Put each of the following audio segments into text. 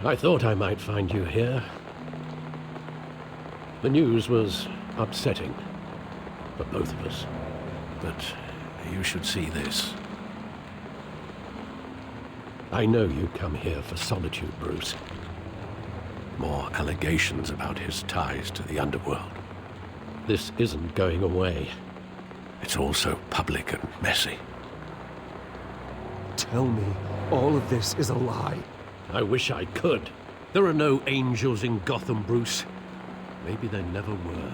I thought I might find you here. The news was upsetting for both of us. But you should see this. I know you come here for solitude, Bruce. More allegations about his ties to the underworld. This isn't going away. It's all so public and messy. Tell me, all of this is a lie. I wish I could. There are no angels in Gotham, Bruce. Maybe there never were.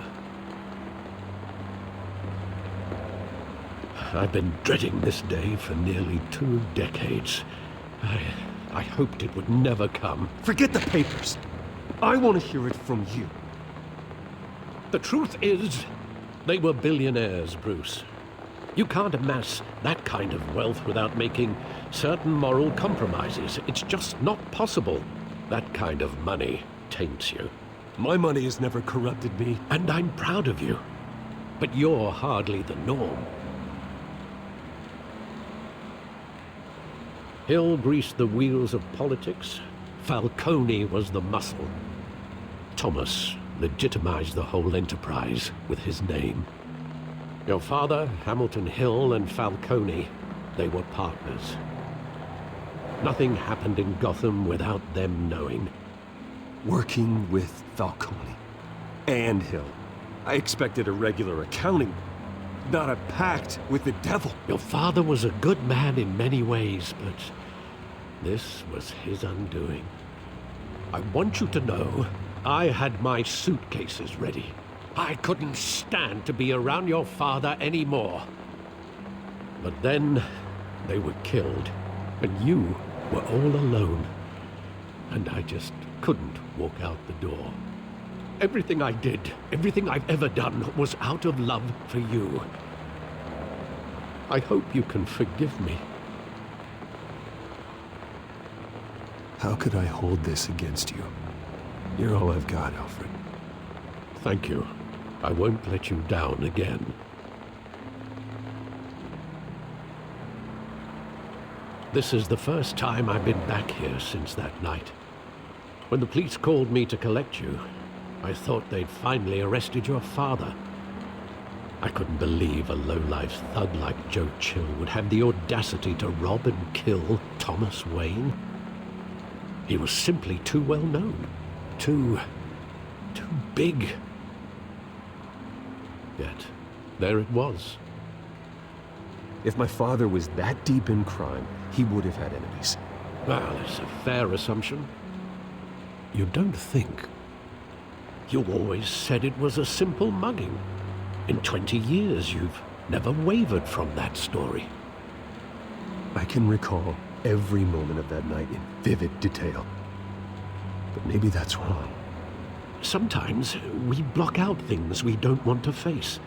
I've been dreading this day for nearly 2 decades. I hoped it would never come. Forget the papers. I want to hear it from you. The truth is, they were billionaires, Bruce. You can't amass that kind of wealth without making certain moral compromises. It's just not possible. That kind of money taints you. My money has never corrupted me. And I'm proud of you. But you're hardly the norm. Hill greased the wheels of politics. Falcone was the muscle. Thomas legitimized the whole enterprise with his name. Your father, Hamilton Hill, and Falcone, they were partners. Nothing happened in Gotham without them knowing. Working with Falcone and Hill. I expected a regular accounting, not a pact with the devil. Your father was a good man in many ways, but this was his undoing. I want you to know, I had my suitcases ready. I couldn't stand to be around your father anymore. But then, they were killed, and you were all alone. And I just couldn't walk out the door. Everything I did, everything I've ever done, was out of love for you. I hope you can forgive me. How could I hold this against you? You're all I've got, Alfred. Thank you. I won't let you down again. This is the first time I've been back here since that night. When the police called me to collect you, I thought they'd finally arrested your father. I couldn't believe a low-life thug like Joe Chill would have the audacity to rob and kill Thomas Wayne. He was simply too well known. Too big. Yet, there it was. If my father was that deep in crime, he would have had enemies. Well, it's a fair assumption. You don't think. You always said it was a simple mugging. In 20 years, you've never wavered from that story. I can recall every moment of that night in vivid detail. But maybe that's wrong. Sometimes we block out things we don't want to face.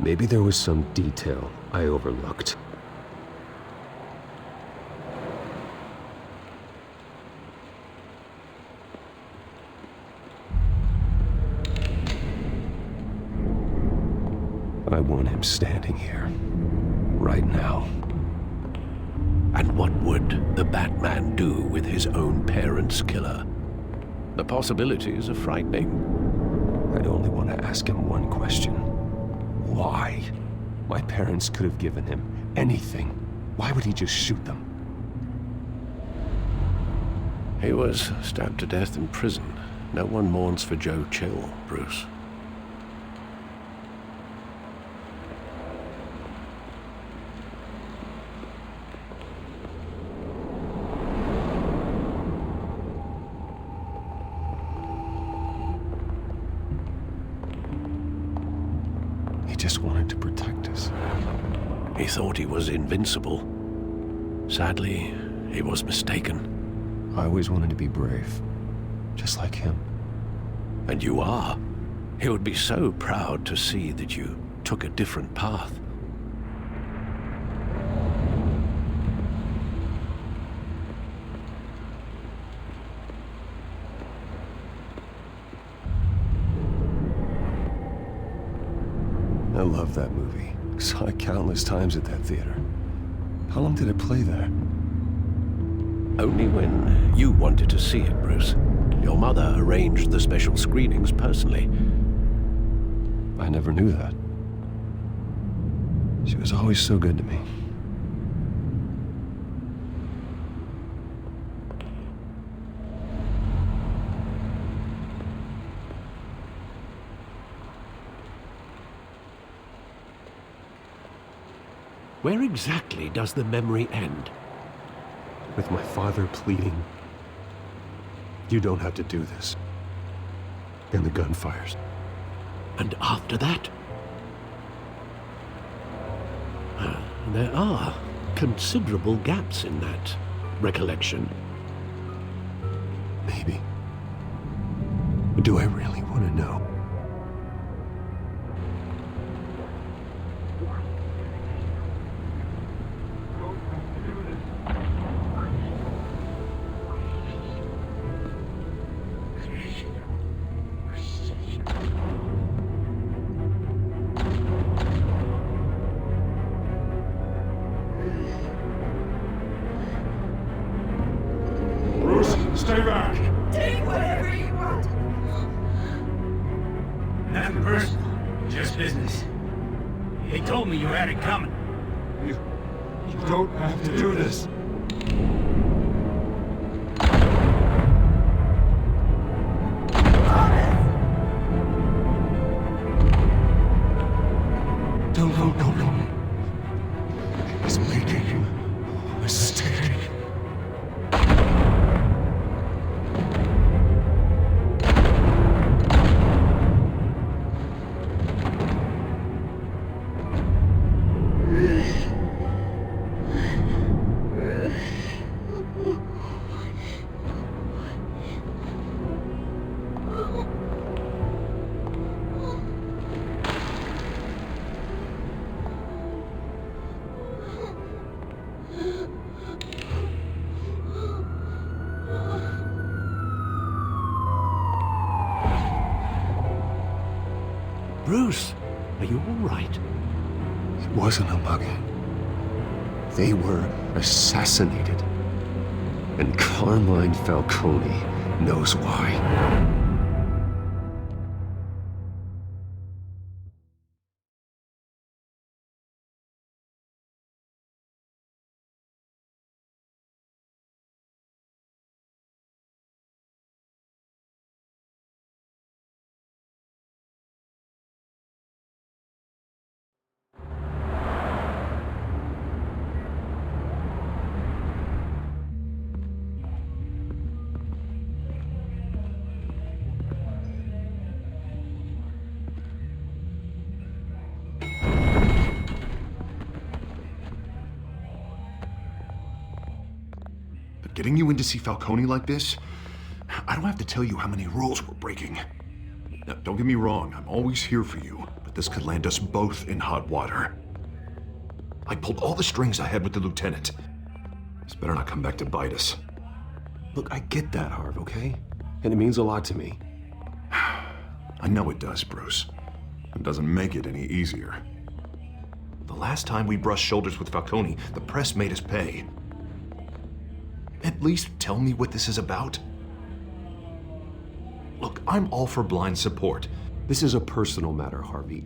Maybe there was some detail I overlooked. I want him standing here, right now. And what would the Batman do with his own parents' killer? The possibilities are frightening. I'd only want to ask him one question. Why? My parents could have given him anything. Why would he just shoot them? He was stabbed to death in prison. No one mourns for Joe Chill, Bruce. He just wanted to protect us. He thought he was invincible. Sadly, he was mistaken. I always wanted to be brave, just like him. And you are. He would be so proud to see that you took a different path. I love that movie. Saw it countless times at that theater. How long did it play there? Only when you wanted to see it, Bruce. Your mother arranged the special screenings personally. I never knew that. She was always so good to me. Where exactly does the memory end? With my father pleading, "You don't have to do this." And the gun fires. And after that? There are considerable gaps in that recollection. Maybe. But do I really want to know? Stay back! Take whatever you want. Nothing personal, just business. They told me you had it coming. You don't have to do this. No. He's making a mistake. Bruce, are you all right? It wasn't a mugging. They were assassinated. And Carmine Falcone knows why. Getting you in to see Falcone like this, I don't have to tell you how many rules we're breaking. Now, don't get me wrong, I'm always here for you, but this could land us both in hot water. I pulled all the strings I had with the lieutenant. This better not come back to bite us. Look, I get that, Harv, okay? And it means a lot to me. I know it does, Bruce. It doesn't make it any easier. The last time we brushed shoulders with Falcone, the press made us pay. At least tell me what this is about. Look, I'm all for blind support. This is a personal matter, Harvey.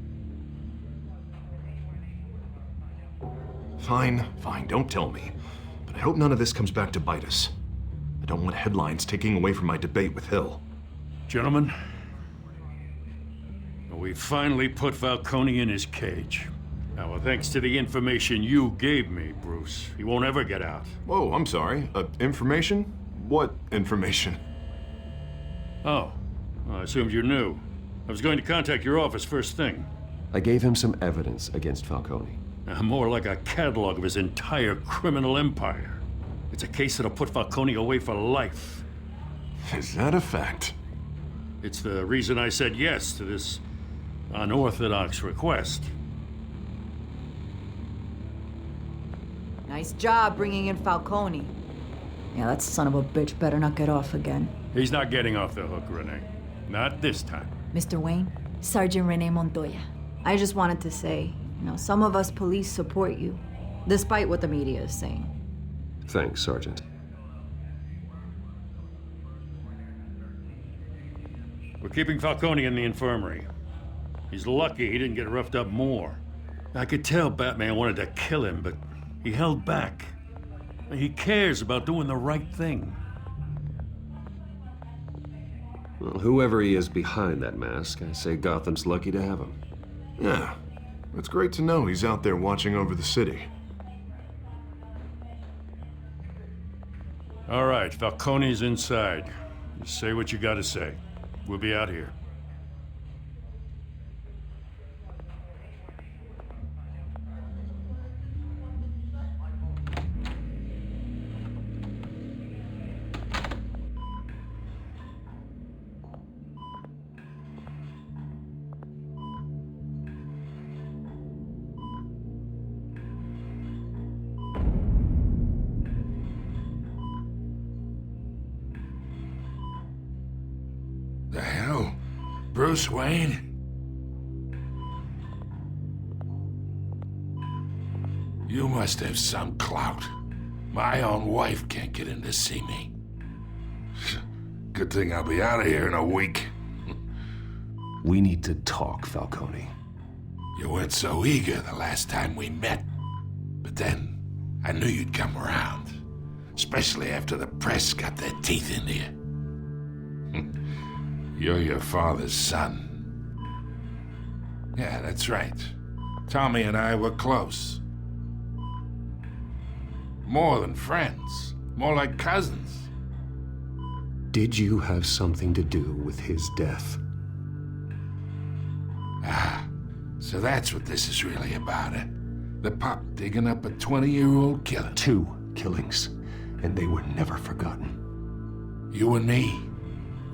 Fine, don't tell me. But I hope none of this comes back to bite us. I don't want headlines taking away from my debate with Hill. Gentlemen, we finally put Falcone in his cage. Now, thanks to the information you gave me, Bruce, he won't ever get out. Whoa, I'm sorry. Information? What information? Oh, well, I assumed you knew. I was going to contact your office first thing. I gave him some evidence against Falcone. More like a catalog of his entire criminal empire. It's a case that'll put Falcone away for life. Is that a fact? It's the reason I said yes to this unorthodox request. Nice job bringing in Falcone. Yeah, that son of a bitch better not get off again. He's not getting off the hook, Renee. Not this time. Mr. Wayne, Sergeant Renee Montoya. I just wanted to say, some of us police support you. despite what the media is saying. Thanks, Sergeant. We're keeping Falcone in the infirmary. He's lucky he didn't get roughed up more. I could tell Batman wanted to kill him, but he held back. He cares about doing the right thing. Well, whoever he is behind that mask, I say Gotham's lucky to have him. Yeah, it's great to know he's out there watching over the city. All right, Falcone's inside. Just say what you gotta say. We'll be out here. The hell? Bruce Wayne? You must have some clout. My own wife can't get in to see me. Good thing I'll be out of here in a week. We need to talk, Falcone. You weren't so eager the last time we met. But then, I knew you'd come around. Especially after the press got their teeth into you. You're your father's son. Yeah, that's right. Tommy and I were close. More than friends. More like cousins. Did you have something to do with his death? Ah, so that's what this is really about, eh? The pup digging up a 20-year-old killer. 2 killings, and they were never forgotten. You and me,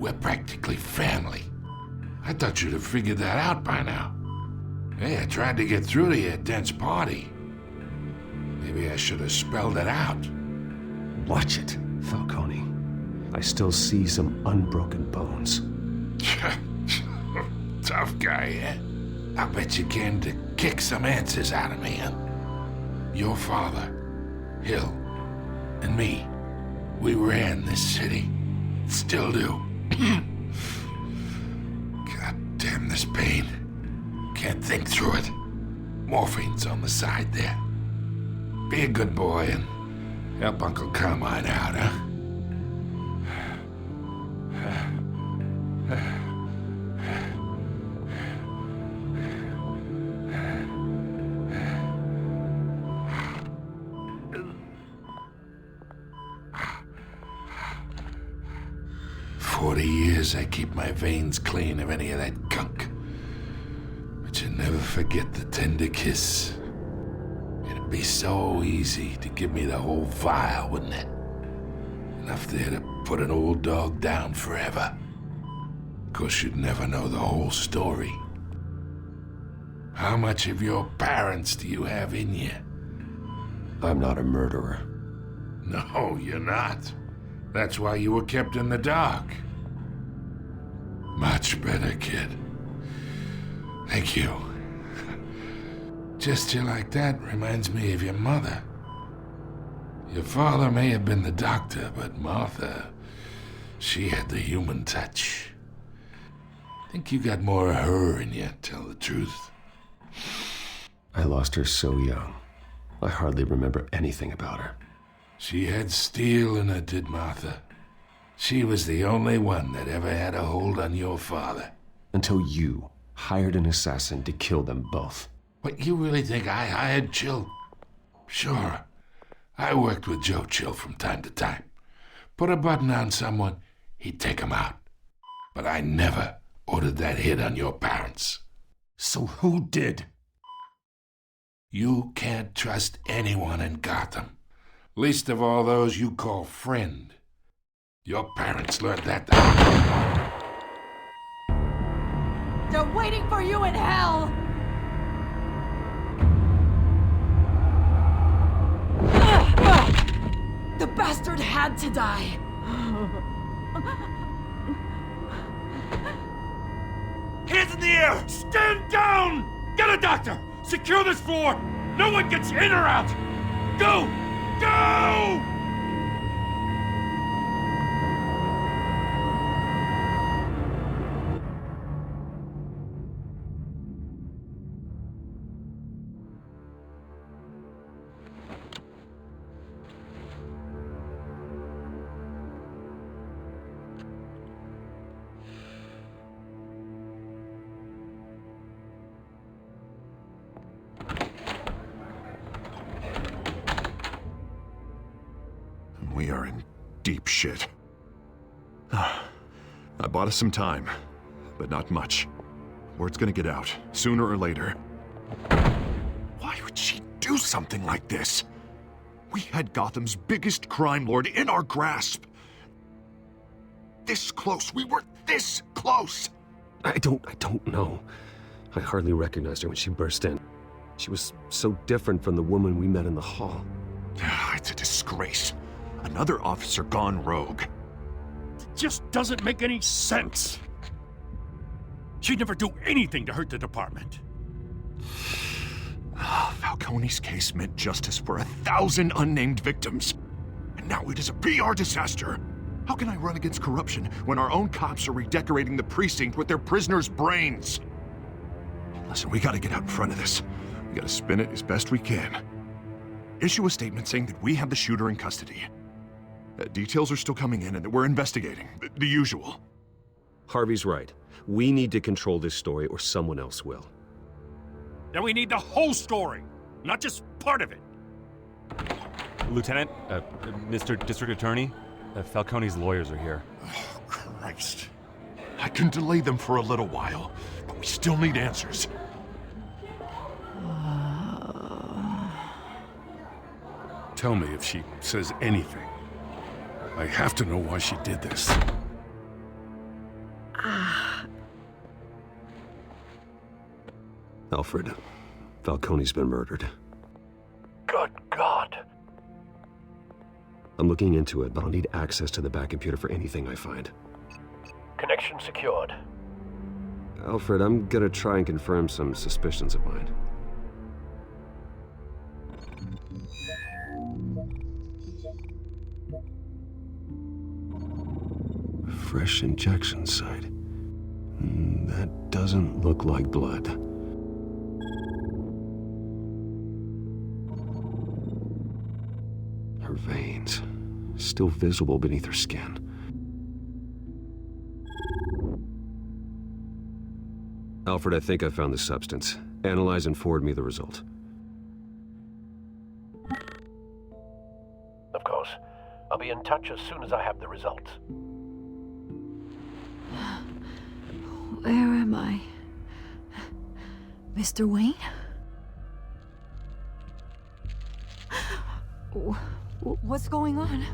we're practically family. I thought you'd have figured that out by now. Hey, I tried to get through to you at Dent's party. Maybe I should have spelled it out. Watch it, Falcone. I still see some unbroken bones. Tough guy, eh? I bet you came to kick some answers out of me, huh? Your father, Hill, and me, we ran this city. Still do. God damn this pain. Can't think through it. Morphine's on the side there. Be a good boy and help Uncle Carmine out, huh? 40 years I keep my veins clean of any of that gunk. But you never forget the tender kiss. It'd be so easy to give me the whole vial, wouldn't it? Enough there to put an old dog down forever. Of course, you'd never know the whole story. How much of your parents do you have in you? I'm not a murderer. No, you're not. That's why you were kept in the dark. Much better, kid. Thank you. Gesture like that reminds me of your mother. Your father may have been the doctor, but Martha, she had the human touch. Think you got more of her in you, tell the truth. I lost her so young. I hardly remember anything about her. She had steel in her, did Martha. She was the only one that ever had a hold on your father. Until you hired an assassin to kill them both. What, you really think I hired Chill? Sure. I worked with Joe Chill from time to time. Put a button on someone, he'd take him out. But I never ordered that hit on your parents. So who did? You can't trust anyone in Gotham. Least of all those you call friend. Your parents learned that. They're waiting for you in hell! The bastard had to die. Hands in the air! Stand down! Get a doctor! Secure this floor! No one gets in or out! Go! Go! We are in deep shit. I bought us some time, but not much. Word's gonna get out, sooner or later. Why would she do something like this? We had Gotham's biggest crime lord in our grasp. This close. We were this close. I don't know. I hardly recognized her when she burst in. She was so different from the woman we met in the hall. It's a disgrace. Another officer gone rogue. Just doesn't make any sense. She'd never do anything to hurt the department. Falcone's case meant justice for 1,000 unnamed victims. And now it is a PR disaster. How can I run against corruption when our own cops are redecorating the precinct with their prisoners' brains? Listen, we gotta get out in front of this. We gotta spin it as best we can. Issue a statement saying that we have the shooter in custody. Details are still coming in and that we're investigating. The usual. Harvey's right. We need to control this story or someone else will. Then we need the whole story, not just part of it. Lieutenant, Mr. District Attorney, Falcone's lawyers are here. Oh, Christ. I can delay them for a little while, but we still need answers. Tell me if she says anything. I have to know why she did this. Alfred, Falcone's been murdered. Good God. I'm looking into it, but I'll need access to the back computer for anything I find. Connection secured. Alfred, I'm gonna try and confirm some suspicions of mine. Fresh injection site. That doesn't look like blood. Her veins, still visible beneath her skin. Alfred, I think I found the substance. Analyze and forward me the result. Of course. I'll be in touch as soon as I have the results. Where am I? Mr. Wayne? What's going on?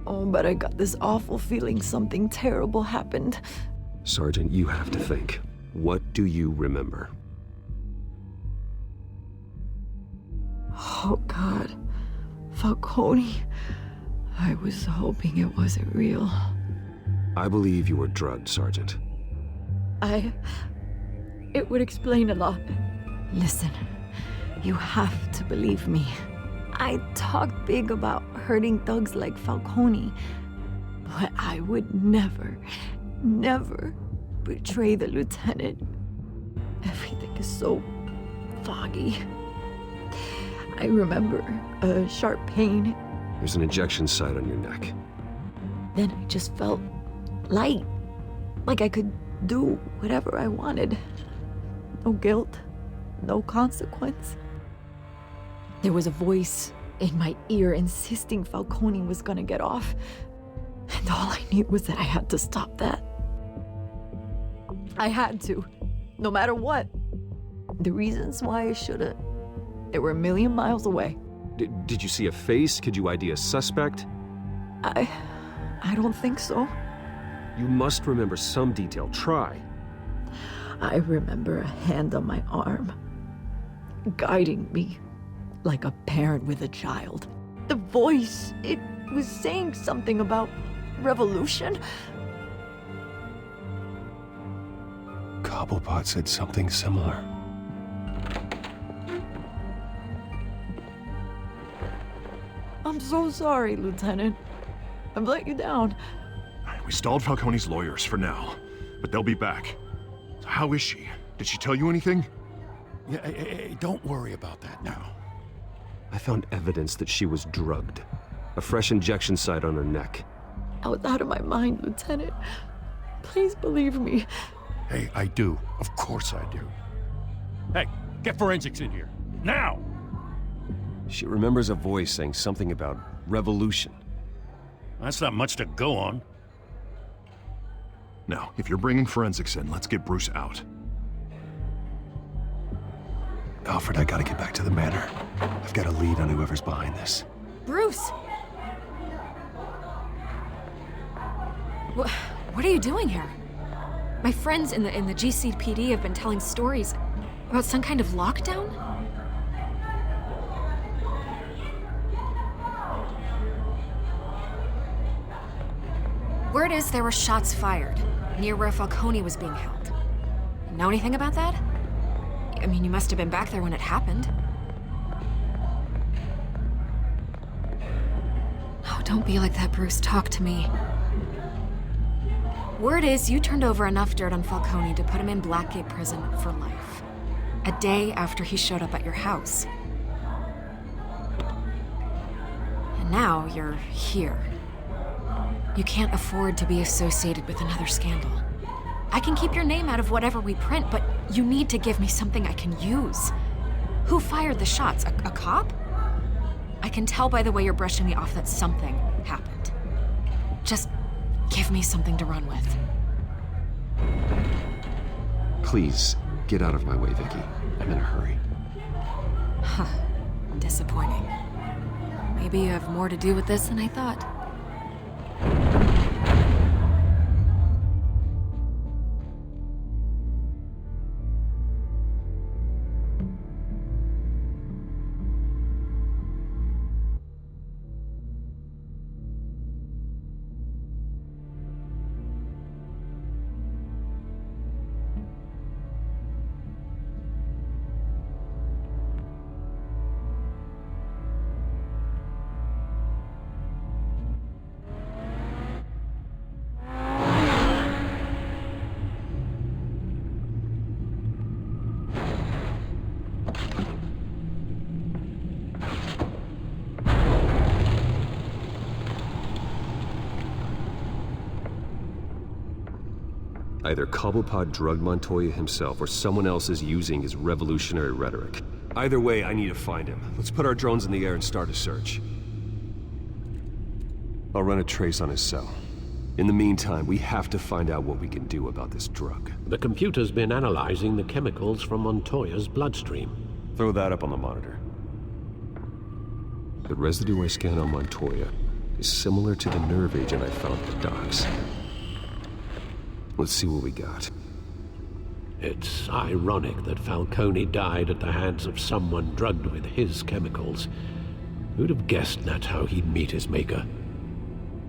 Oh, but I got this awful feeling something terrible happened. Sergeant, you have to think. What do you remember? Oh, God. Falcone. I was hoping it wasn't real. I believe you were drugged, Sergeant. It would explain a lot. Listen, you have to believe me. I talked big about hurting thugs like Falcone, but I would never betray the lieutenant. Everything is so foggy. I remember a sharp pain. There's an injection site on your neck. Then I just felt light, like I could do whatever I wanted. No guilt, no consequence. There was a voice in my ear insisting Falcone was gonna get off. And all I knew was that I had to stop that. I had to, no matter what. The reasons why I shouldn't, they were a million miles away. Did you see a face? Could you ID a suspect? I don't think so. You must remember some detail. Try. I remember a hand on my arm, guiding me like a parent with a child. The voice, it was saying something about revolution. Cobblepot said something similar. I'm so sorry, Lieutenant. I've let you down. We stalled Falcone's lawyers for now, but they'll be back. So how is she? Did she tell you anything? Yeah, hey, don't worry about that now. I found evidence that she was drugged. A fresh injection site on her neck. I was out of my mind, Lieutenant. Please believe me. Hey, I do. Of course I do. Hey, get forensics in here. Now! She remembers a voice saying something about revolution. That's not much to go on. Now, if you're bringing forensics in, let's get Bruce out. Alfred, I gotta get back to the manor. I've got a lead on whoever's behind this. Bruce! What are you doing here? My friends in the GCPD have been telling stories about some kind of lockdown? Word is there were shots fired near where Falcone was being held. Know anything about that? I mean, you must have been back there when it happened. Oh, don't be like that, Bruce. Talk to me. Word is you turned over enough dirt on Falcone to put him in Blackgate Prison for life. A day after he showed up at your house. And now you're here. You can't afford to be associated with another scandal. I can keep your name out of whatever we print, but you need to give me something I can use. Who fired the shots? A cop? I can tell by the way you're brushing me off that something happened. Just give me something to run with. Please, get out of my way, Vicky. I'm in a hurry. Huh. Disappointing. Maybe you have more to do with this than I thought. Either Cobblepot drugged Montoya himself, or someone else is using his revolutionary rhetoric. Either way, I need to find him. Let's put our drones in the air and start a search. I'll run a trace on his cell. In the meantime, we have to find out what we can do about this drug. The computer's been analyzing the chemicals from Montoya's bloodstream. Throw that up on the monitor. The residue I scanned on Montoya is similar to the nerve agent I found at the docks. Let's see what we got. It's ironic that Falcone died at the hands of someone drugged with his chemicals. Who'd have guessed that's how he'd meet his maker?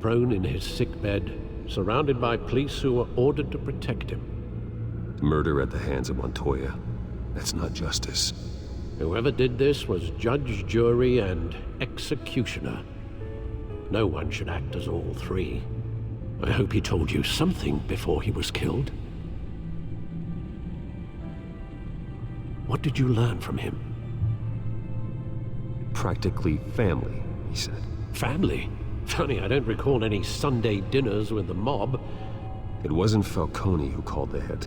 Prone in his sickbed, surrounded by police who were ordered to protect him. Murder at the hands of Montoya. That's not justice. Whoever did this was judge, jury, and executioner. No one should act as all three. I hope he told you something before he was killed. What did you learn from him? Practically family, he said. Family? Funny, I don't recall any Sunday dinners with the mob. It wasn't Falcone who called the hit.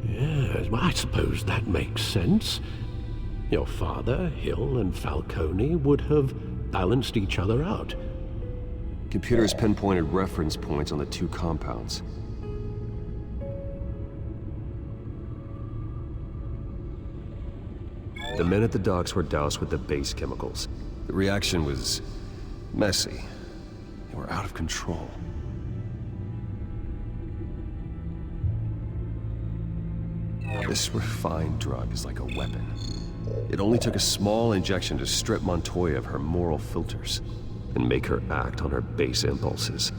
Yes, well, I suppose that makes sense. Your father, Hill, and Falcone would have balanced each other out. Computers pinpointed reference points on the two compounds. The men at the docks were doused with the base chemicals. The reaction was messy. They were out of control. This refined drug is like a weapon. It only took a small injection to strip Montoya of her moral filters and make her act on her base impulses.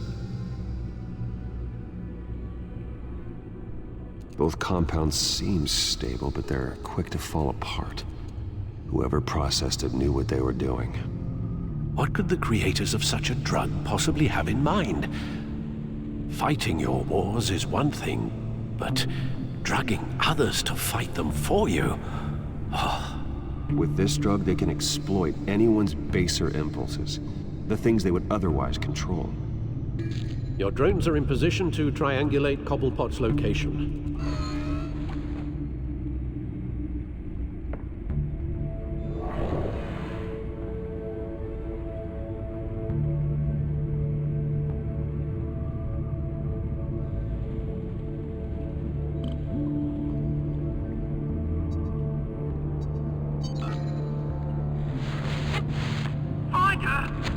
Both compounds seem stable, but they're quick to fall apart. Whoever processed it knew what they were doing. What could the creators of such a drug possibly have in mind? Fighting your wars is one thing, but drugging others to fight them for you? With this drug, they can exploit anyone's baser impulses, the things they would otherwise control. Your drones are in position to triangulate Cobblepot's location.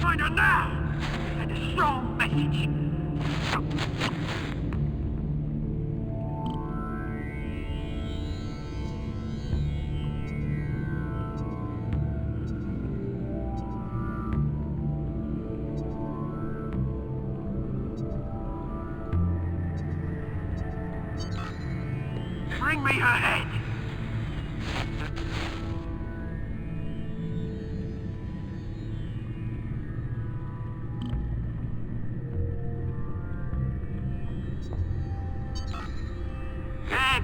Find her now! And a strong message. Bring me her head!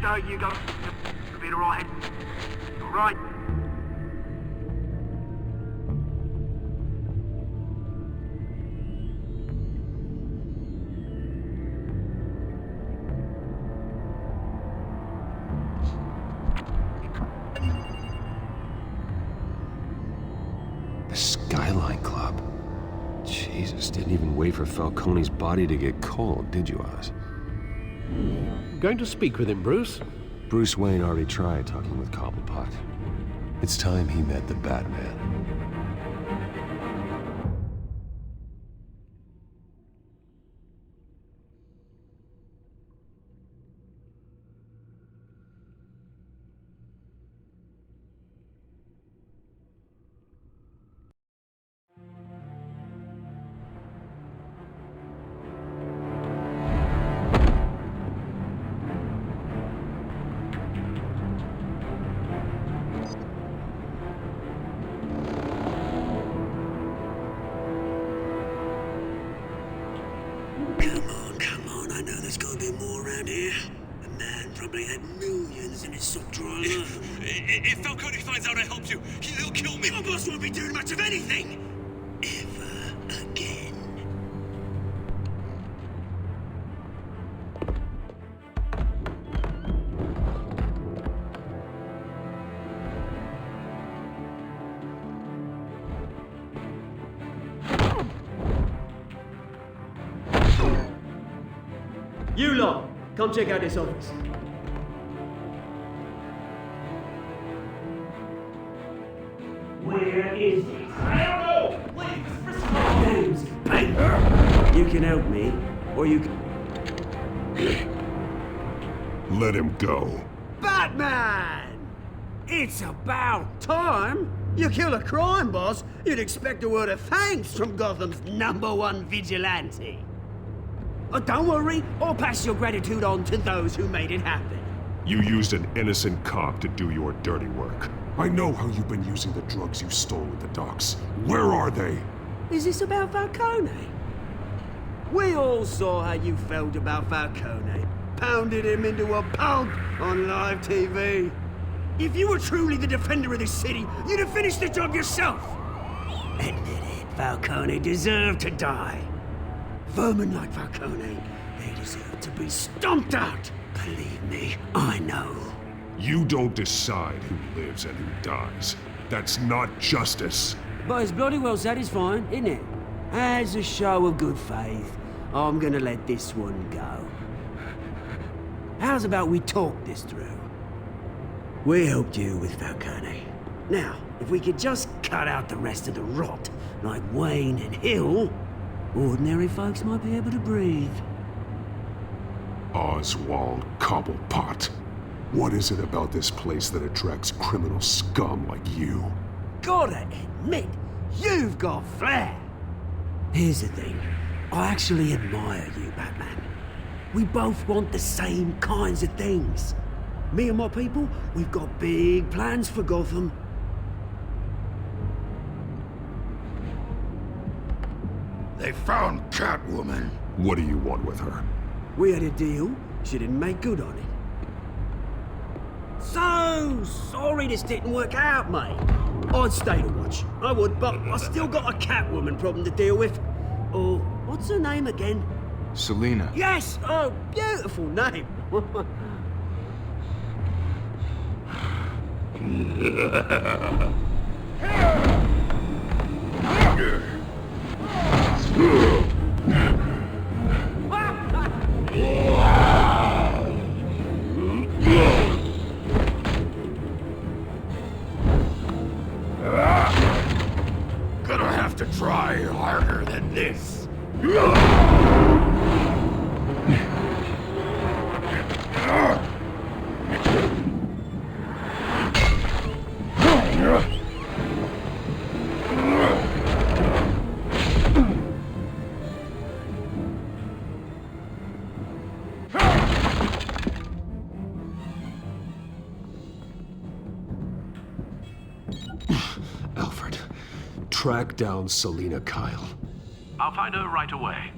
There you go. You'll be alright. Alright. The Skyline Club. Jesus, didn't even wait for Falcone's body to get cold, did you, Oz? Going to speak with him, Bruce? Bruce Wayne already tried talking with Cobblepot. It's time he met the Batman. Come on, I know there's gotta be more around here. The man probably had millions in his sock drawer alone. If Falcone finds out I helped you, he'll kill me. Your boss won't be doing much of anything! Ever again. You lot, come check out this office. Where is it? I don't know! Please, Name's Paper. You can help me, or you can... Let him go. Batman! It's about time! You kill a crime boss, you'd expect a word of thanks from Gotham's #1 vigilante. But don't worry, I'll pass your gratitude on to those who made it happen. You used an innocent cop to do your dirty work. I know how you've been using the drugs you stole at the docks. Where are they? Is this about Falcone? We all saw how you felt about Falcone. Pounded him into a pulp on live TV. If you were truly the defender of this city, you'd have finished the job yourself. Admit it, Falcone deserved to die. Vermin like Falcone, they deserve to be stomped out. Believe me, I know. You don't decide who lives and who dies. That's not justice. But it's bloody well satisfying, isn't it? As a show of good faith, I'm gonna let this one go. How's about we talk this through? We helped you with Falcone. Now, if we could just cut out the rest of the rot, like Wayne and Hill, ordinary folks might be able to breathe. Oswald Cobblepot. What is it about this place that attracts criminal scum like you? Gotta admit, you've got flair. Here's the thing. I actually admire you, Batman. We both want the same kinds of things. Me and my people, we've got big plans for Gotham. They found Catwoman. What do you want with her? We had a deal. She didn't make good on it. So sorry this didn't work out, mate. I'd stay to watch. I would, but I still got a Catwoman problem to deal with. Oh, what's her name again? Selina. Yes! Oh, beautiful name. Gonna have to try harder than this. Alfred, track down Selina Kyle. I'll find her right away.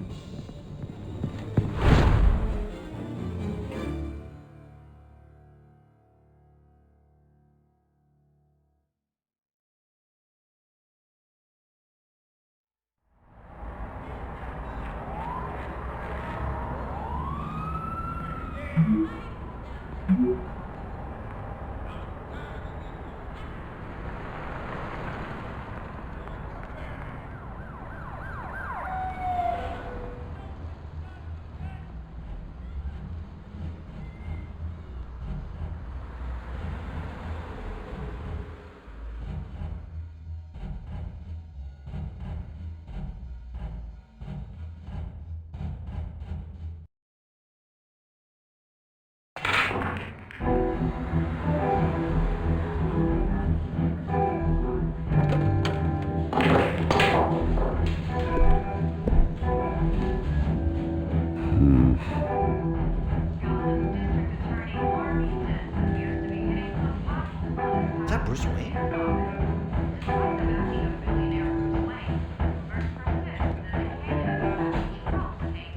Is that Bruce Wayne?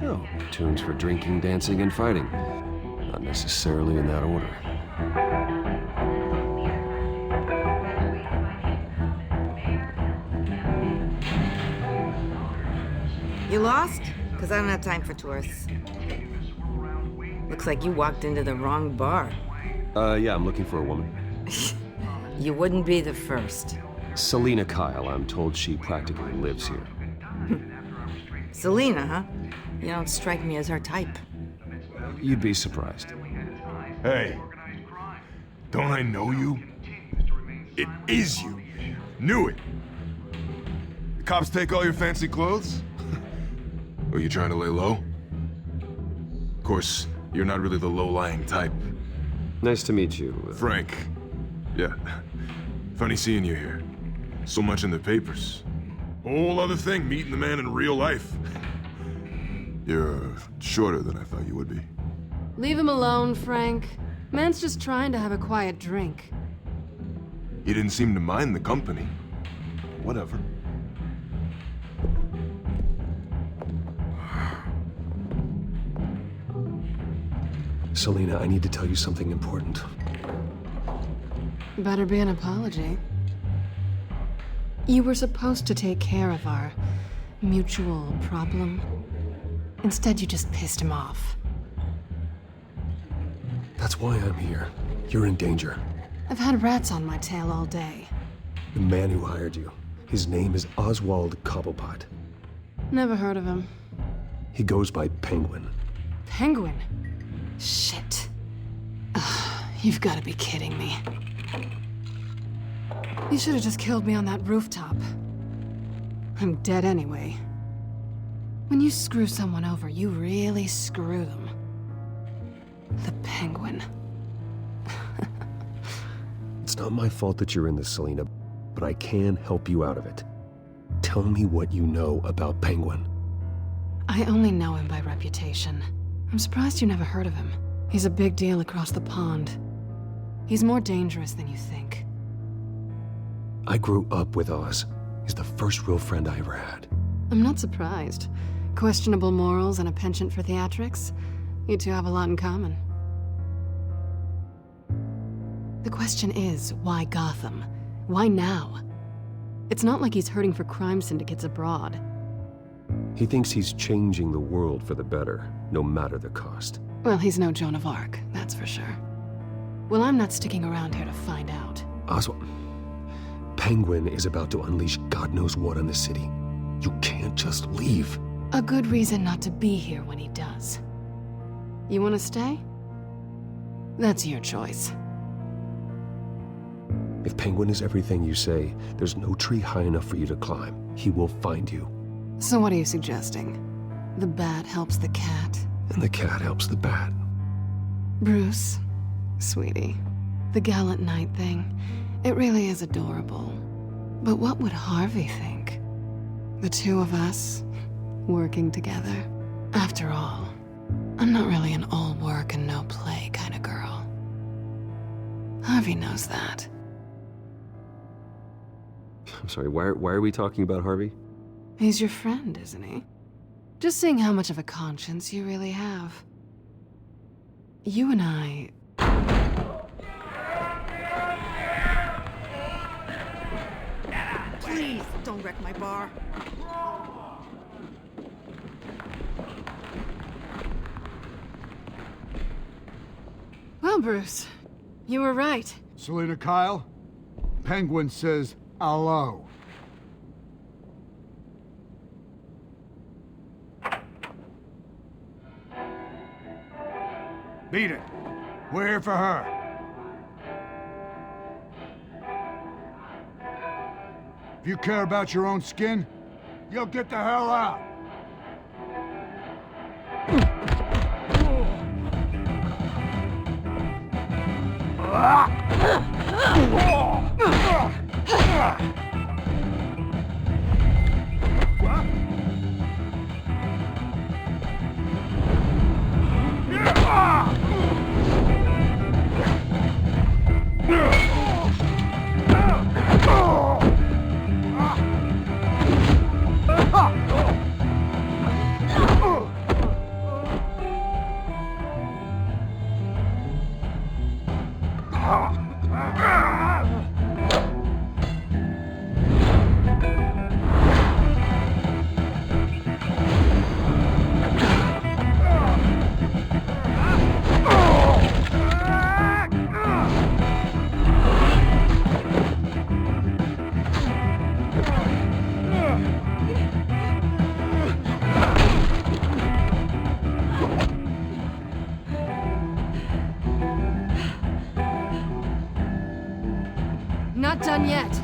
Oh, tunes for drinking, dancing, and fighting. Not necessarily in that order. You lost? Because I don't have time for tourists. Looks like you walked into the wrong bar. Yeah, I'm looking for a woman. You wouldn't be the first. Selina Kyle, I'm told she practically lives here. Selina, huh? You don't strike me as her type. You'd be surprised. Hey, don't I know you? It is you. Knew it. The cops take all your fancy clothes? Are you trying to lay low? Of course, you're not really the low-lying type. Nice to meet you. Frank. Yeah. Funny seeing you here. So much in the papers. Whole other thing, meeting the man in real life. You're shorter than I thought you would be. Leave him alone, Frank. Man's just trying to have a quiet drink. He didn't seem to mind the company. Whatever. Selina, I need to tell you something important. Better be an apology. You were supposed to take care of our mutual problem. Instead, you just pissed him off. That's why I'm here. You're in danger. I've had rats on my tail all day. The man who hired you, his name is Oswald Cobblepot. Never heard of him. He goes by Penguin. Penguin? Shit. Ugh, you've got to be kidding me. You should have just killed me on that rooftop. I'm dead anyway. When you screw someone over, you really screw them. The Penguin. It's not my fault that you're in this, Selina, but I can help you out of it. Tell me what you know about Penguin. I only know him by reputation. I'm surprised you never heard of him. He's a big deal across the pond. He's more dangerous than you think. I grew up with Oz. He's the first real friend I ever had. I'm not surprised. Questionable morals and a penchant for theatrics. You two have a lot in common. The question is, why Gotham? Why now? It's not like he's hurting for crime syndicates abroad. He thinks he's changing the world for the better, no matter the cost. Well, he's no Joan of Arc, that's for sure. Well, I'm not sticking around here to find out. Oswald, Penguin is about to unleash God knows what on the city. You can't just leave. A good reason not to be here when he does. You want to stay? That's your choice. If Penguin is everything you say, there's no tree high enough for you to climb. He will find you. So what are you suggesting? The bat helps the cat? And the cat helps the bat. Bruce, sweetie, the gallant knight thing, it really is adorable. But what would Harvey think? The two of us, working together? After all, I'm not really an all work and no play kind of girl. Harvey knows that. I'm sorry, why are we talking about Harvey? He's your friend, isn't he? Just seeing how much of a conscience you really have. You and I... Please, don't wreck my bar. Well, Bruce, you were right. Selina Kyle, Penguin says hello. Beat it. We're here for her. If you care about your own skin, you'll get the hell out. Not done yet.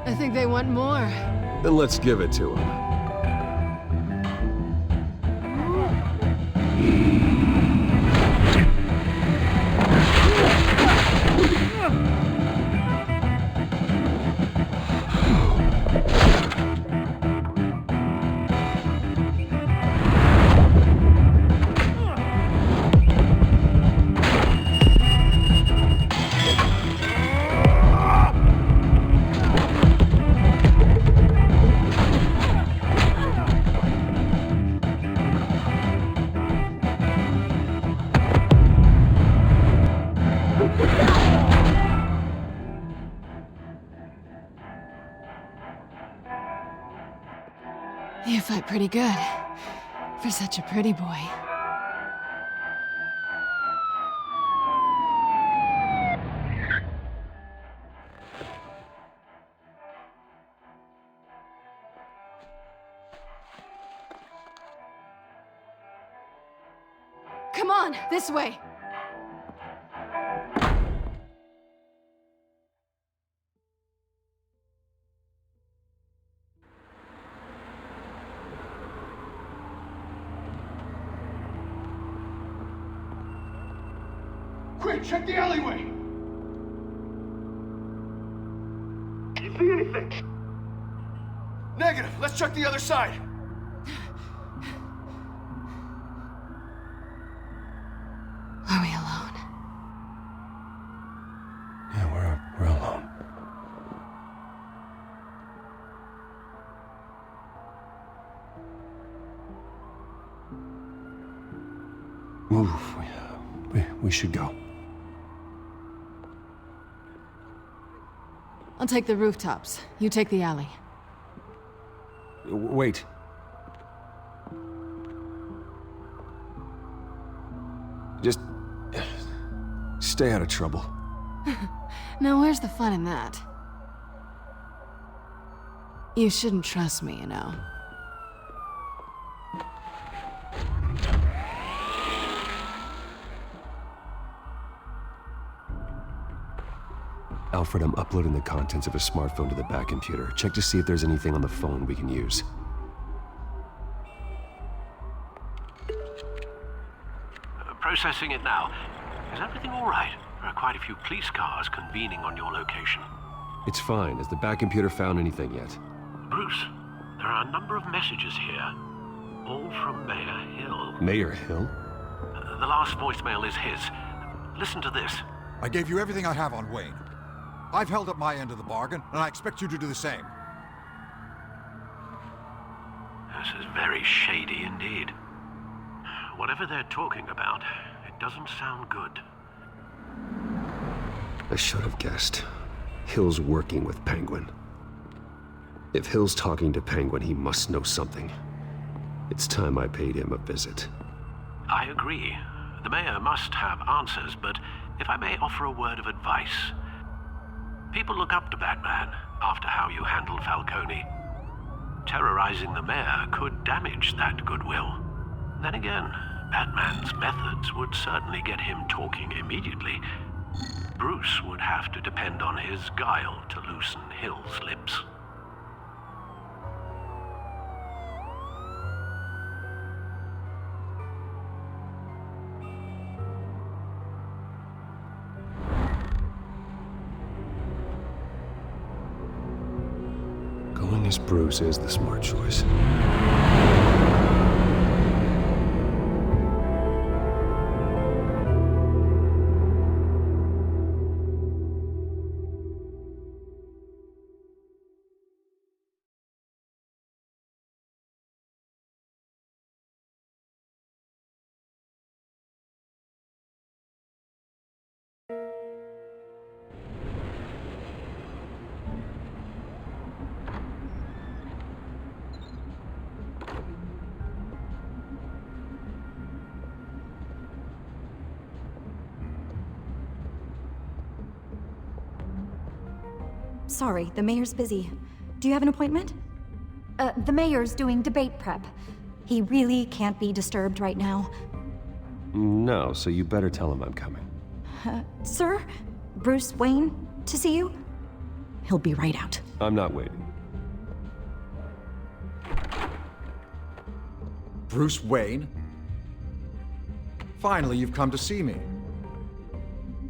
I think they want more. Then let's give it to him. You fight pretty good. For such a pretty boy. Come on, this way! Quick, check the alleyway! You see anything? Negative. Let's check the other side. Are we alone? Yeah, we're alone. Move. We should go. I'll take the rooftops. You take the alley. Wait. Just stay out of trouble. Now, where's the fun in that? You shouldn't trust me, you know. Alfred, I'm uploading the contents of a smartphone to the back computer. Check to see if there's anything on the phone we can use. Processing it now. Is everything all right? There are quite a few police cars convening on your location. It's fine. Has the back computer found anything yet? Bruce, there are a number of messages here. All from Mayor Hill. Mayor Hill? The last voicemail is his. Listen to this. I gave you everything I have on Wayne. I've held up my end of the bargain, and I expect you to do the same. This is very shady indeed. Whatever they're talking about, it doesn't sound good. I should have guessed. Hill's working with Penguin. If Hill's talking to Penguin, he must know something. It's time I paid him a visit. I agree. The mayor must have answers, but if I may offer a word of advice. People look up to Batman after how you handled Falcone. Terrorizing the mayor could damage that goodwill. Then again, Batman's methods would certainly get him talking immediately. Bruce would have to depend on his guile to loosen Hill's lips. Going as Bruce is the smart choice. Sorry, the mayor's busy. Do you have an appointment? The mayor's doing debate prep. He really can't be disturbed right now. No, so you better tell him I'm coming. Sir? Bruce Wayne to see you? He'll be right out. I'm not waiting. Bruce Wayne? Finally, you've come to see me.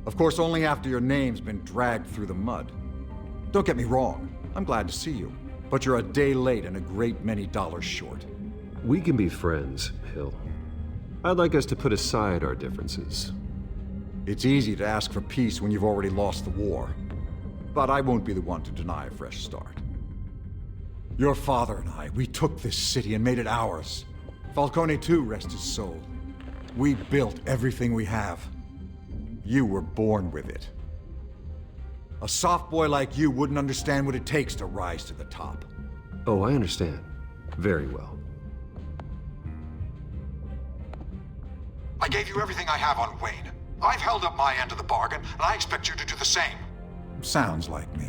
Of course, only after your name's been dragged through the mud. Don't get me wrong, I'm glad to see you. But you're a day late and a great many dollars short. We can be friends, Hill. I'd like us to put aside our differences. It's easy to ask for peace when you've already lost the war. But I won't be the one to deny a fresh start. Your father and I, we took this city and made it ours. Falcone too, rest his soul. We built everything we have. You were born with it. A soft boy like you wouldn't understand what it takes to rise to the top. Oh, I understand. Very well. I gave you everything I have on Wayne. I've held up my end of the bargain, and I expect you to do the same. Sounds like me.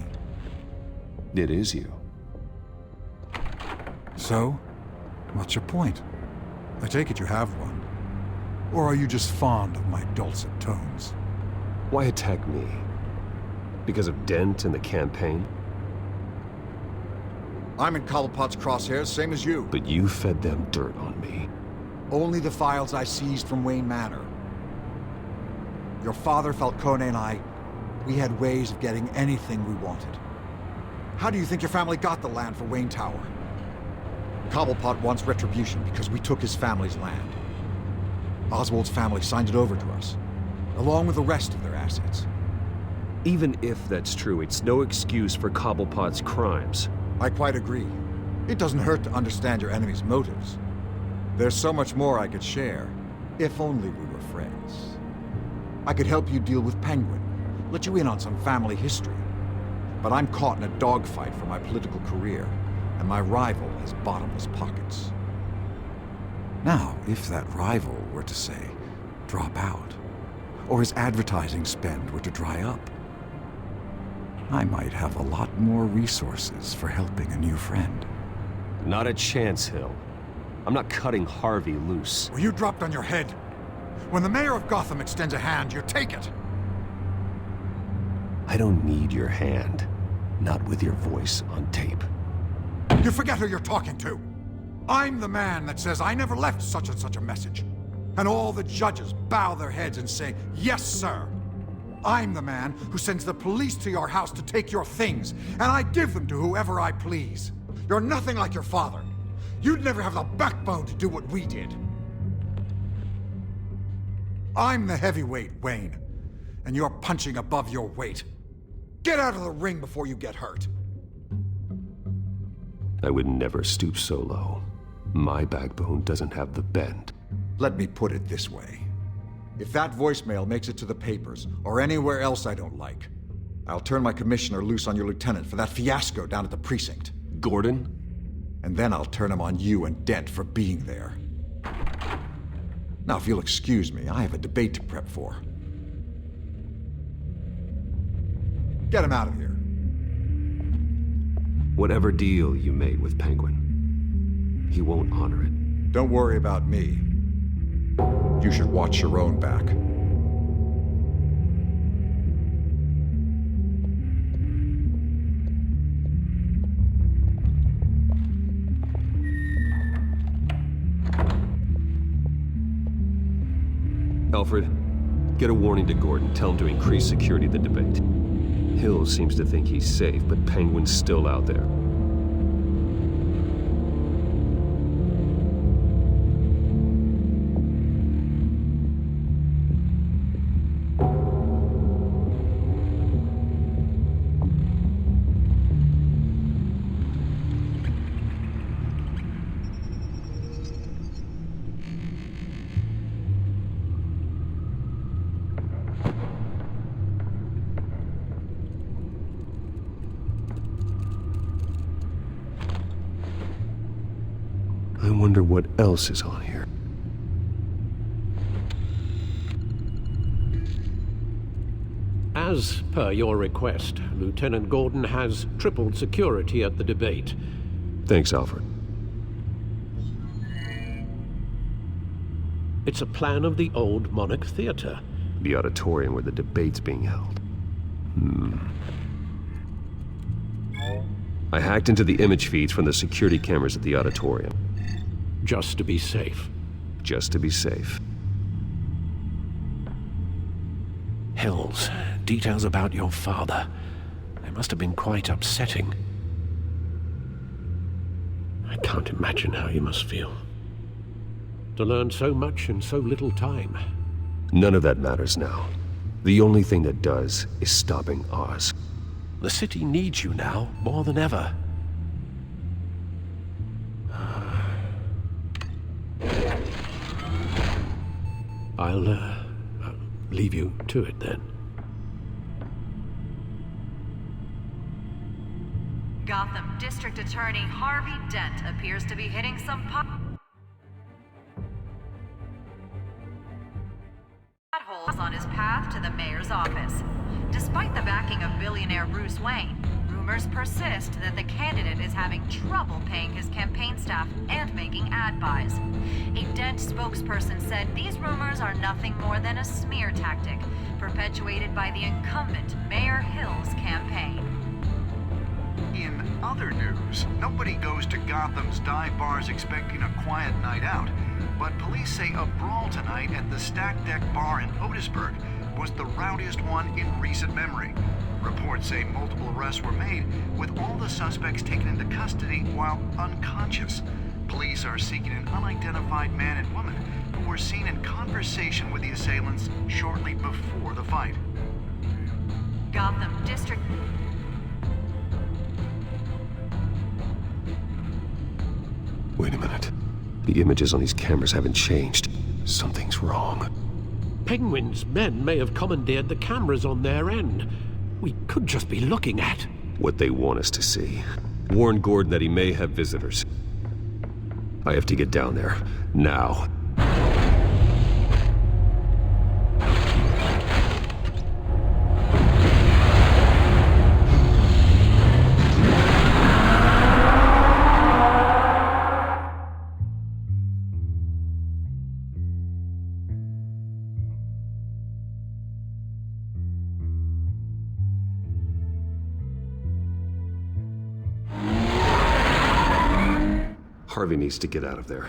It is you. So, what's your point? I take it you have one. Or are you just fond of my dulcet tones? Why attack me? Because of Dent and the campaign? I'm in Cobblepot's crosshairs, same as you. But you fed them dirt on me. Only the files I seized from Wayne Manor. your father, Falcone, and I, we had ways of getting anything we wanted. How do you think your family got the land for Wayne Tower? Cobblepot wants retribution because we took his family's land. Oswald's family signed it over to us, along with the rest of their assets. Even if that's true, it's no excuse for Cobblepot's crimes. I quite agree. It doesn't hurt to understand your enemy's motives. There's so much more I could share, if only we were friends. I could help you deal with Penguin, let you in on some family history. But I'm caught in a dogfight for my political career, and my rival has bottomless pockets. Now, if that rival were to say, drop out, or his advertising spend were to dry up, I might have a lot more resources for helping a new friend. Not a chance, Hill. I'm not cutting Harvey loose. Well, you dropped on your head. When the mayor of Gotham extends a hand, you take it. I don't need your hand. Not with your voice on tape. You forget who you're talking to. I'm the man that says I never left such and such a message. And all the judges bow their heads and say, yes, sir. I'm the man who sends the police to your house to take your things, and I give them to whoever I please. You're nothing like your father. You'd never have the backbone to do what we did. I'm the heavyweight, Wayne, and you're punching above your weight. Get out of the ring before you get hurt. I would never stoop so low. My backbone doesn't have the bend. Let me put it this way. If that voicemail makes it to the papers, or anywhere else I don't like, I'll turn my commissioner loose on your lieutenant for that fiasco down at the precinct. Gordon? And then I'll turn him on you and Dent for being there. Now, if you'll excuse me, I have a debate to prep for. Get him out of here. Whatever deal you made with Penguin, he won't honor it. Don't worry about me. You should watch your own back. Alfred, get a warning to Gordon. Tell him to increase security at the debate. Hill seems to think he's safe, but Penguin's still out there. I wonder what else is on here. As per your request, Lieutenant Gordon has tripled security at the debate. Thanks, Alfred. It's a plan of the old Monarch Theater. The auditorium where the debate's being held. I hacked into the image feeds from the security cameras at the auditorium. Just to be safe. Just to be safe. Hills, details about your father. They must have been quite upsetting. I can't imagine how you must feel. To learn so much in so little time. None of that matters now. The only thing that does is stopping Oz. The city needs you now, more than ever. I'll leave you to it then. Gotham District Attorney Harvey Dent appears to be hitting some potholes on his path to the mayor's office. Despite the backing of billionaire Bruce Wayne, rumors persist that the candidate is having trouble paying his campaign staff and making ad buys. A Dent spokesperson said these rumors are nothing more than a smear tactic perpetuated by the incumbent Mayor Hill's campaign. In other news, nobody goes to Gotham's dive bars expecting a quiet night out, but police say a brawl tonight at the Stack Deck Bar in Otisburg was the rowdiest one in recent memory. Reports say multiple arrests were made, with all the suspects taken into custody while unconscious. Police are seeking an unidentified man and woman who were seen in conversation with the assailants shortly before the fight. Gotham District. Wait a minute. The images on these cameras haven't changed. Something's wrong. Penguin's men may have commandeered the cameras on their end. We could just be looking at what they want us to see. Warn Gordon that he may have visitors. I have to get down there. Now. Harvey needs to get out of there.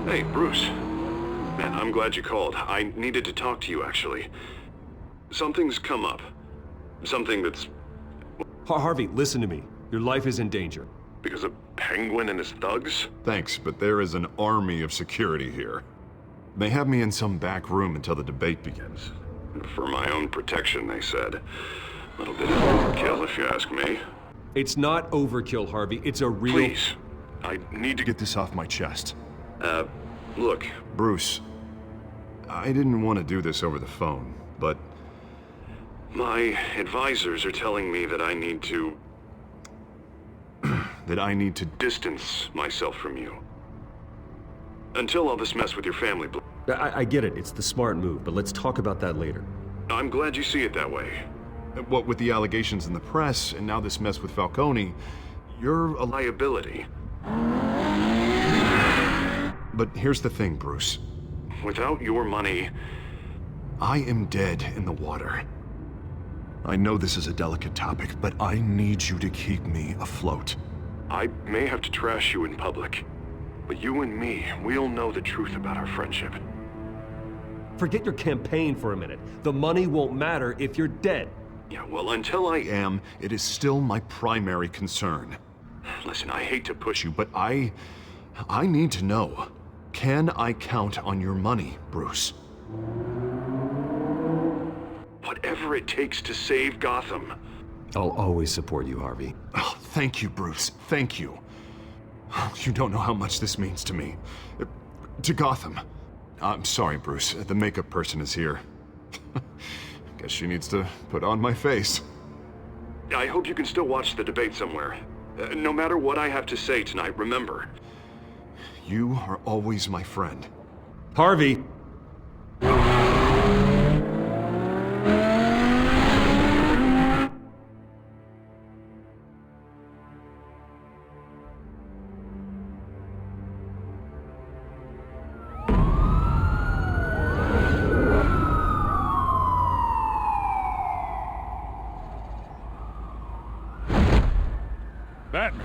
Hey, Bruce. Man, I'm glad you called. I needed to talk to you, actually. Something's come up. Something that's... Harvey, listen to me. Your life is in danger. Because of Penguin and his thugs? Thanks, but there is an army of security here. They have me in some back room until the debate begins. For my own protection, they said. A little bit of overkill, if you ask me. It's not overkill, Harvey. It's a real... Please. I need to get this off my chest. Look. Bruce, I didn't want to do this over the phone, but... My advisors are telling me that I need to... distance myself from you. Until all this mess with your family... I get it. It's the smart move, but let's talk about that later. I'm glad you see it that way. What with the allegations in the press, and now this mess with Falcone, you're a liability. But here's the thing, Bruce. Without your money... I am dead in the water. I know this is a delicate topic, but I need you to keep me afloat. I may have to trash you in public, but you and me, we'll know the truth about our friendship. Forget your campaign for a minute. The money won't matter if you're dead. Yeah, well, until I am, it is still my primary concern. Listen, I hate to push you, but I need to know. Can I count on your money, Bruce? Whatever it takes to save Gotham. I'll always support you, Harvey. Oh, thank you, Bruce. Thank you. You don't know how much this means to me. To Gotham. I'm sorry, Bruce. The makeup person is here. Guess she needs to put on my face. I hope you can still watch the debate somewhere. No matter what I have to say tonight, remember. You are always my friend. Harvey! Batman.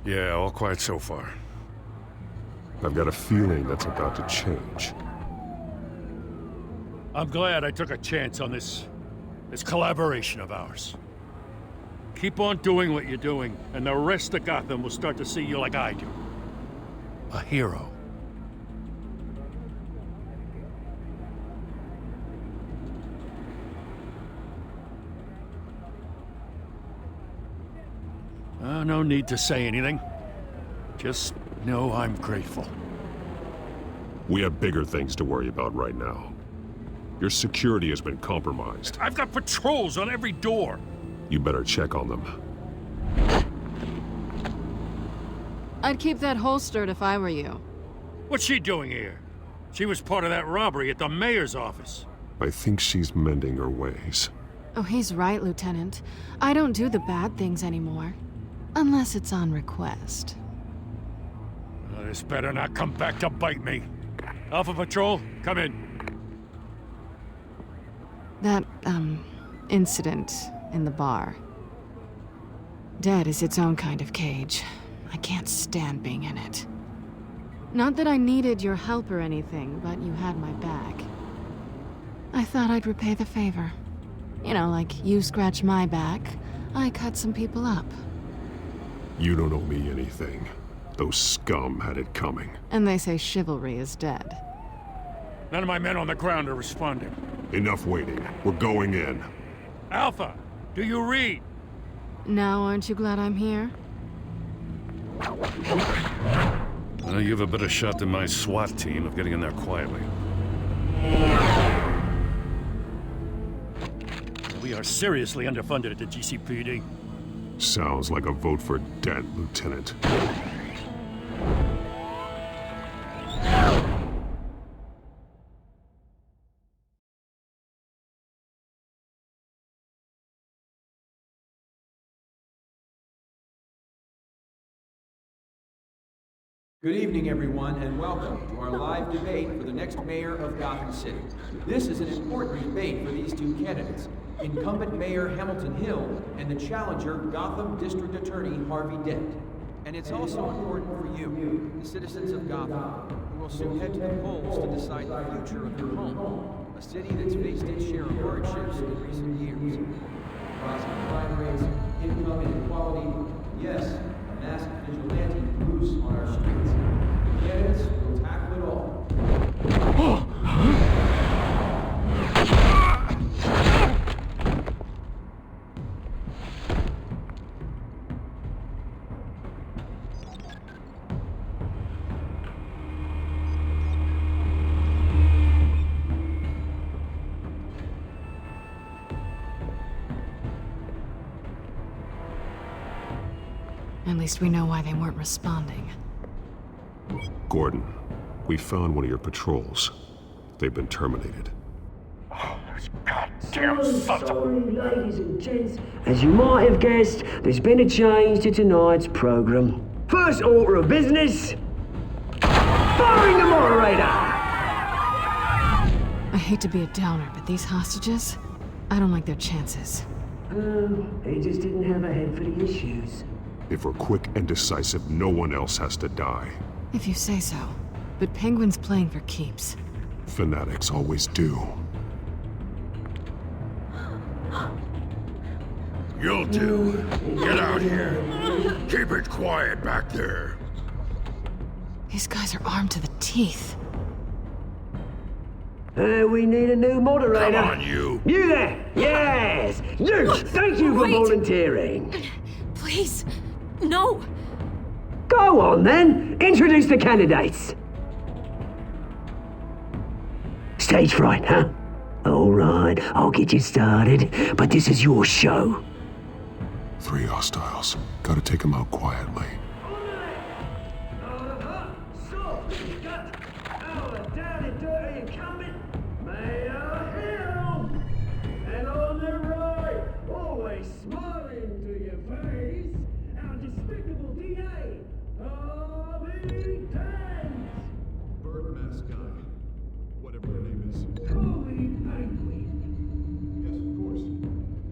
Yeah, all quiet so far. I've got a feeling that's about to change. I'm glad I took a chance on this collaboration of ours. Keep on doing what you're doing, and the rest of Gotham will start to see you like I do. A hero. No need to say anything. Just know I'm grateful. We have bigger things to worry about right now. Your security has been compromised. I've got patrols on every door. You better check on them. I'd keep that holstered if I were you. What's she doing here? She was part of that robbery at the mayor's office. I think she's mending her ways. Oh, he's right, Lieutenant. I don't do the bad things anymore. Unless it's on request. This better not come back to bite me. Alpha Patrol, come in. That, incident in the bar. Dead is its own kind of cage. I can't stand being in it. Not that I needed your help or anything, but you had my back. I thought I'd repay the favor. You know, like you scratch my back, I cut some people up. You don't owe me anything. Those scum had it coming. And they say chivalry is dead. None of my men on the ground are responding. Enough waiting. We're going in. Alpha, do you read? Now aren't you glad I'm here? You have a better shot than my SWAT team of getting in there quietly. We are seriously underfunded at the GCPD. Sounds like a vote for Dent, Lieutenant. Good evening, everyone, and welcome to our live debate for the next mayor of Gotham City. This is an important debate for these two candidates, incumbent Mayor Hamilton Hill and the challenger Gotham District Attorney Harvey Dent. And it's also important for you, the citizens of Gotham, who will soon head to the polls to decide the future of your home, a city that's faced its share of hardships in recent years. Rising crime rates, income inequality, yes, a massive vigilante loose on our streets. The candidates will tackle it all. At least we know why they weren't responding. Gordon, we found one of your patrols. They've been terminated. Damn sorry, ladies and gents. As you might have guessed, there's been a change to tonight's program. First order of business, firing the moderator! I hate to be a downer, but these hostages, I don't like their chances. They just didn't have a head for the issues. If we're quick and decisive, no one else has to die. If you say so. But Penguin's playing for keeps. Fanatics always do. You'll do. Get out here. Keep it quiet back there. These guys are armed to the teeth. We need a new moderator. Come on, you. You there! Yes! You! Thank you for volunteering. Please, no. Go on then. Introduce the candidates. Stage fright, huh? All right, I'll get you started, but this is your show. 3 hostiles. Gotta take them out quietly. So, we've got our down and dirty incumbent, Mayor Hill. And on the right, always smiling to your face, our despicable DA, Harvey Dent. Bird mask guy. Whatever your name is. Call me Penguin. Yes, of course.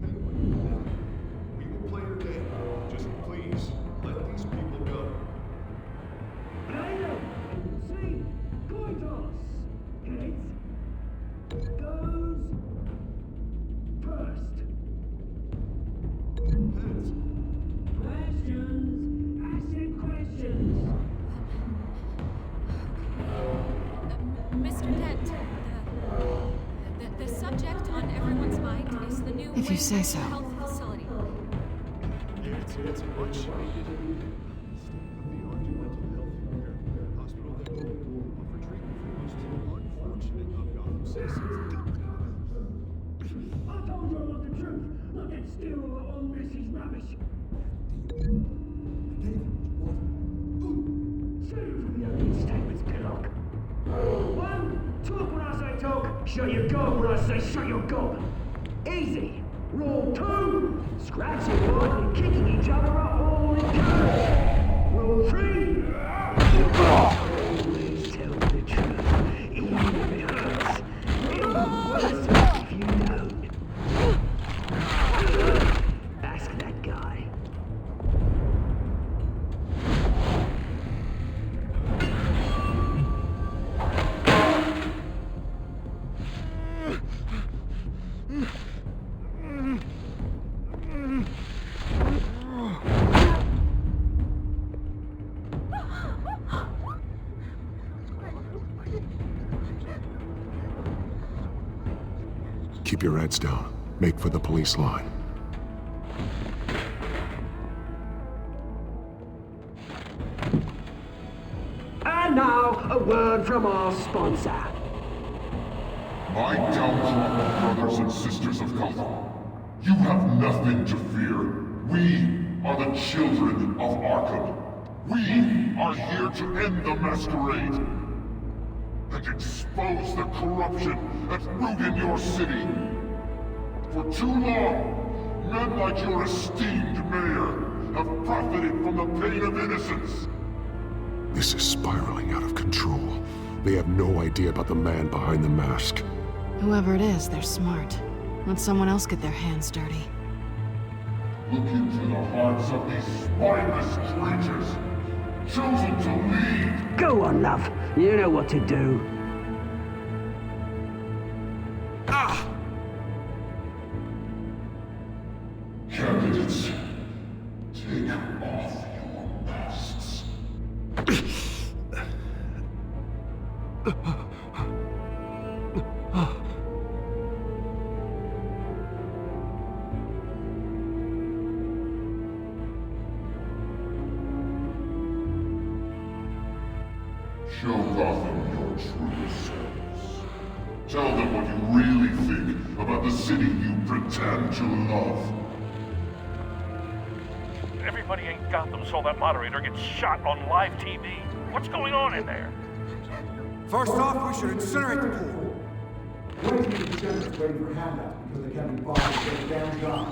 Penguin. We will play your game. Just please, let these people go. Later, see, coin toss. Heads goes first. Heads. Questions. Asking questions. Mr. Dent, the subject on everyone's mind is the new If you say so. health facility. It's much needed. State-of-the-art mental health hospital that will offer treatment for the most unfortunate of Gotham citizens. I told you about the truth. Look at still on Mrs. Rubbish. Save for the opening statements, Pillock. 1, talk when I say talk. Shut your gob when I say shut your gob. Easy. Rule 2, scratching one and kicking each other up all in turn. Rule 3, always tell the truth, even if it hurts. It'll be worse if you don't. Ask that guy. Keep your heads down. Make for the police line. And now, a word from our sponsor. My downtrodden brothers and sisters of Gotham, you have nothing to fear. We are the children of Arkam. We are here to end the masquerade and expose the corruption that's ruined your city. For too long, men like your esteemed mayor have profited from the pain of innocence. This is spiraling out of control. They have no idea about the man behind the mask. Whoever it is, they're smart. Let someone else get their hands dirty. Look into the hearts of these spineless creatures, chosen to lead. Go on, love. You know what to do. Candidates, take off your masks. Show Gotham your true selves. Tell them what you really think about the city you pretend to love. Everybody in Gotham saw that moderator get shot on live TV. What's going on in there? First off, we should incinerate the pool. Waiting for the sheriff's waiting for handouts because they can't be bothered to get a damn job.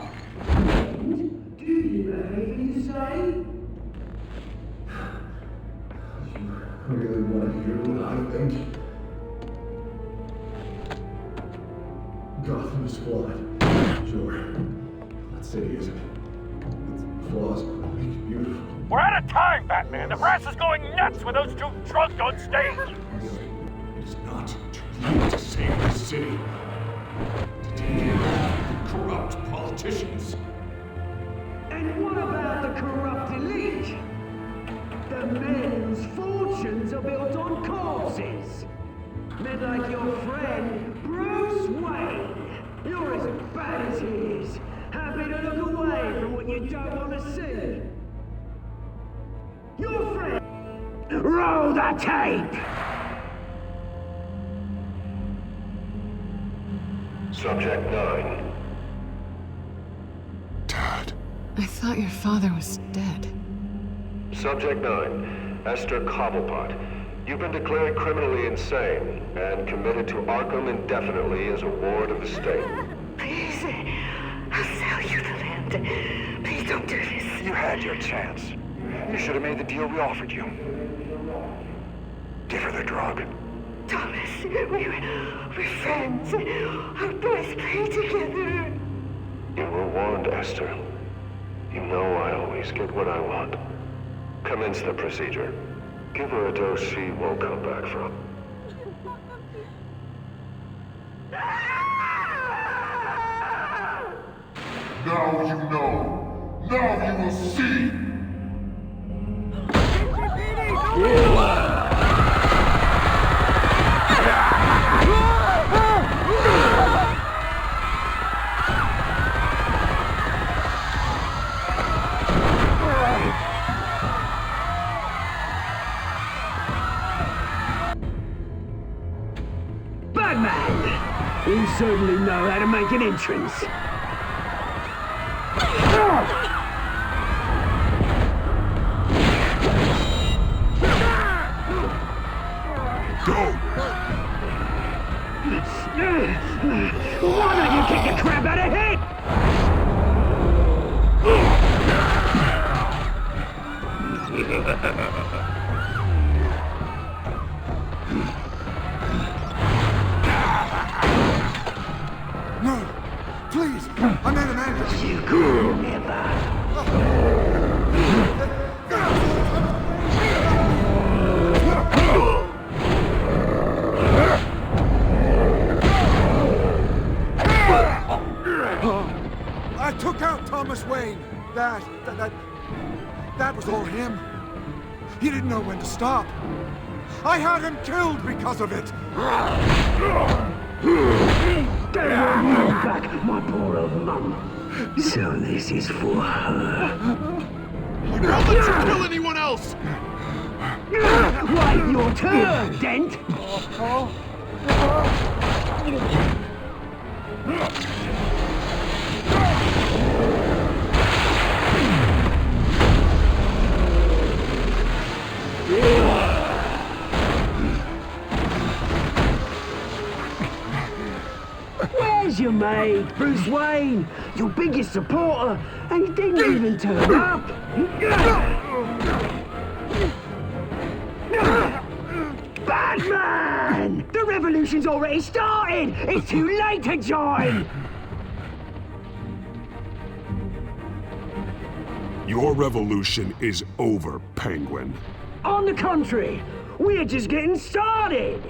Do you have anything to say? I really want to hear what I think. Gotham is flawed. Sure. That city isn't. Its flaws make it beautiful. We're out of time, Batman! The brass is going nuts with those two drunks on stage! It is not too late to save the city. To take out the corrupt politicians. And what about the corrupt elite? The men whose fortunes are built on corpses. Men like your friend, Bruce Wayne. You're as bad as he is. Happy to look away from what you don't want to see. Your friend... Roll the tape! Subject 9. I thought your father was dead. Subject 9, Esther Cobblepot. You've been declared criminally insane and committed to Arkham indefinitely as a ward of the state. Please, I'll sell you the land. Please don't do this. You had your chance. You should have made the deal we offered you. Give her the drug. Thomas, we're friends. Our boys play together. You were warned, Esther. You know I always get what I want. Commence the procedure. Give her a dose she won't come back from. Now you know. Now you will see. Batman! You certainly know how to make an entrance. Why don't you kick the crap out of him? No! Please! I made a man! You could never. I took out Thomas Wayne. That was all him. He didn't know when to stop. I had him killed because of it. Stand me back, my poor old mum. So this is for her. I won't let you kill anyone else! Wait your turn, Dent! Where's your mate, Bruce Wayne? Your biggest supporter, and he didn't even turn up. Batman! The revolution's already started! It's too late to join! Your revolution is over, Penguin. On the contrary, we're just getting started!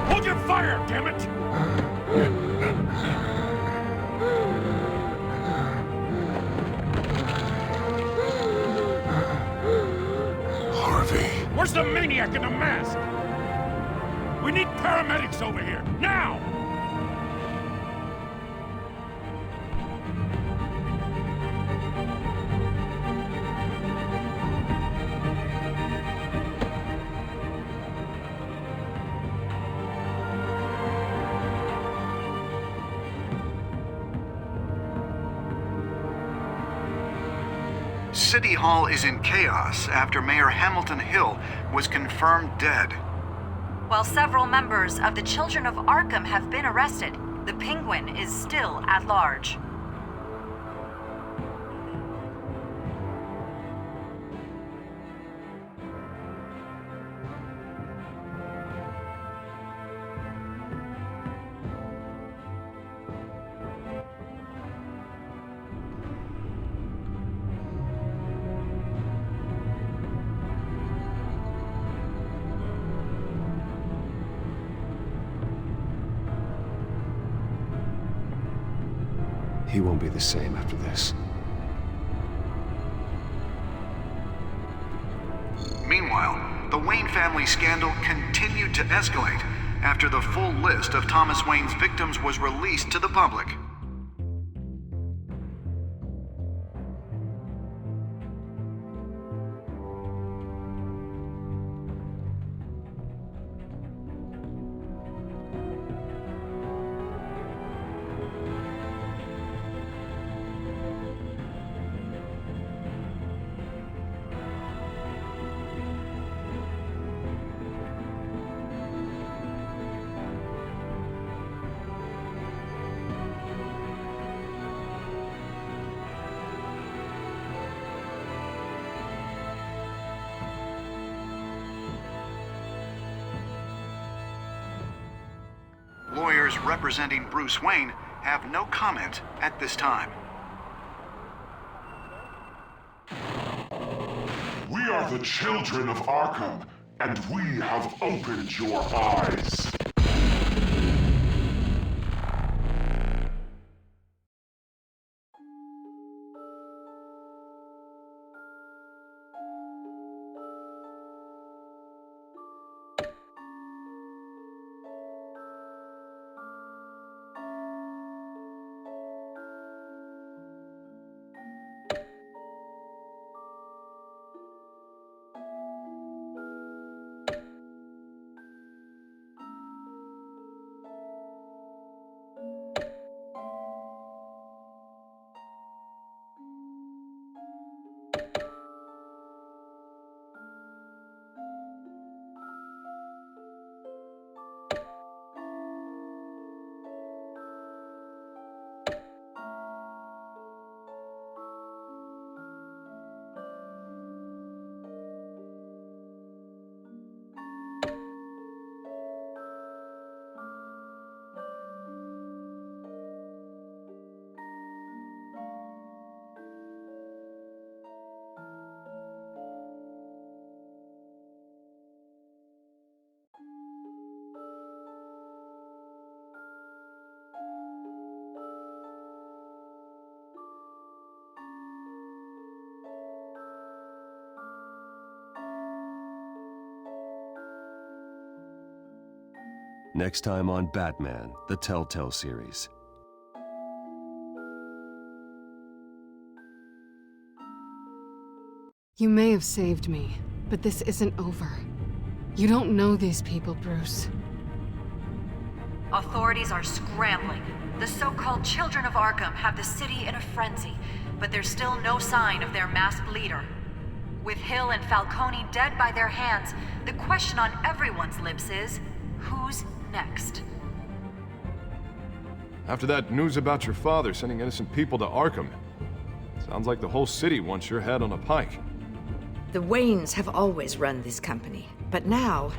Hold your fire, damn it! Harvey. Where's the maniac in the mask? We need paramedics over here, now! City Hall is in chaos after Mayor Hamilton Hill was confirmed dead. While several members of the Children of Arkham have been arrested, the Penguin is still at large. He won't be the same after this. Meanwhile, the Wayne family scandal continued to escalate after the full list of Thomas Wayne's victims was released to the public. Lawyers representing Bruce Wayne have no comment at this time. We are the children of Arkham, and we have opened your eyes. Next time on Batman, the Telltale series. You may have saved me, but this isn't over. You don't know these people, Bruce. Authorities are scrambling. The so-called Children of Arkham have the city in a frenzy, but there's still no sign of their masked leader. With Hill and Falcone dead by their hands, the question on everyone's lips is, who's next? After that news about your father sending innocent people to Arkham, sounds like the whole city wants your head on a pike. The Waynes have always run this company, but now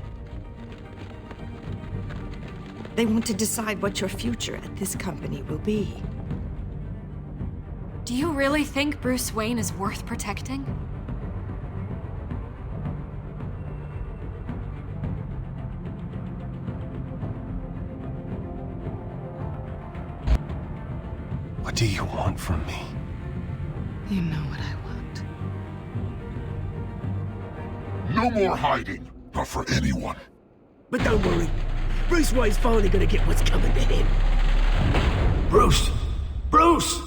they want to decide what your future at this company will be. Do you really think Bruce Wayne is worth protecting? What do you want from me? You know what I want. No more hiding, not for anyone. But don't worry, Bruce Wayne's finally gonna get what's coming to him. Bruce! Bruce!